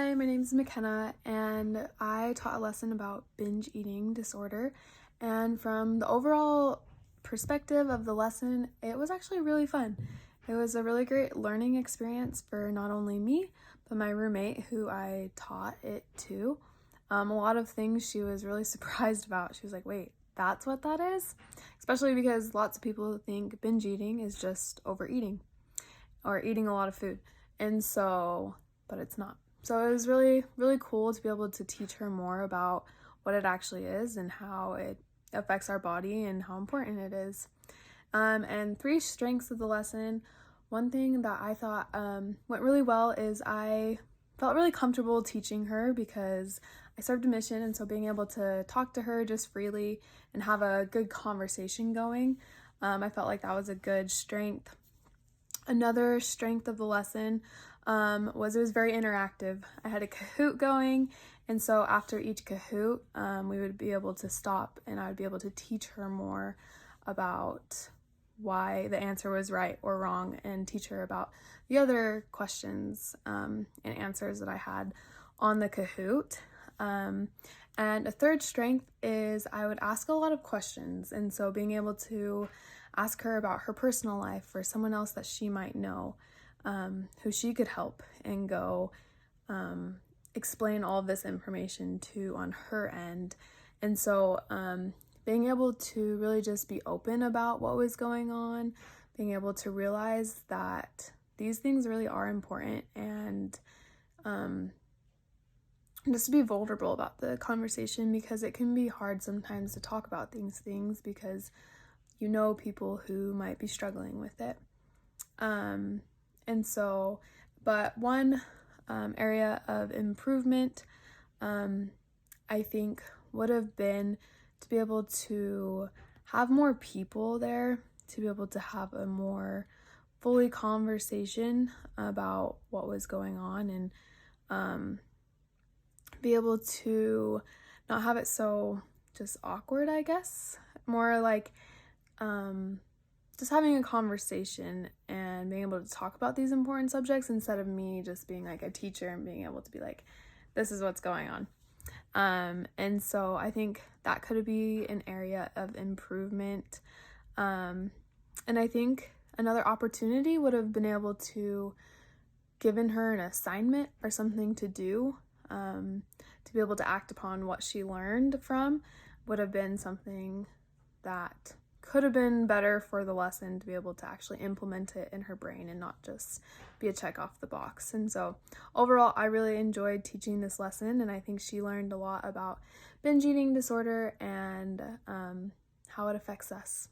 Hi, my name is McKenna, and I taught a lesson about binge eating disorder. And from the overall perspective of the lesson, it was actually really fun. It was a really great learning experience for not only me, but my roommate who I taught it to. A lot of things she was really surprised about. She was like, wait, that's what that is? Especially because lots of people think binge eating is just overeating or eating a lot of food. But it's not. So it was really, really cool to be able to teach her more about what it actually is and how it affects our body and how important it is. And 3 strengths of the lesson. One thing that I thought went really well is I felt really comfortable teaching her because I served a mission, and so being able to talk to her just freely and have a good conversation going, I felt like that was a good strength. Another strength of the lesson was it was very interactive. I had a Kahoot going, and so after each Kahoot, we would be able to stop and I would be able to teach her more about why the answer was right or wrong and teach her about the other questions and answers that I had on the Kahoot. And a third strength is I would ask a lot of questions, and so being able to ask her about her personal life or someone else that she might know, who she could help and go explain all of this information to on her end. And so being able to really just be open about what was going on, being able to realize that these things really are important, and just to be vulnerable about the conversation, because it can be hard sometimes to talk about these things because you know people who might be struggling with it. But one area of improvement, I think, would have been to be able to have more people there, to be able to have a more fully conversation about what was going on, and be able to not have it so just awkward, I guess. More like just having a conversation and being able to talk about these important subjects instead of me just being like a teacher and being able to be like, this is what's going on. And so I think that could be an area of improvement. And I think another opportunity would have been able to given her an assignment or something to do, to be able to act upon what she learned from would have been something that could have been better for the lesson, to be able to actually implement it in her brain and not just be a check off the box. And so overall, I really enjoyed teaching this lesson, and I think she learned a lot about binge eating disorder and how it affects us.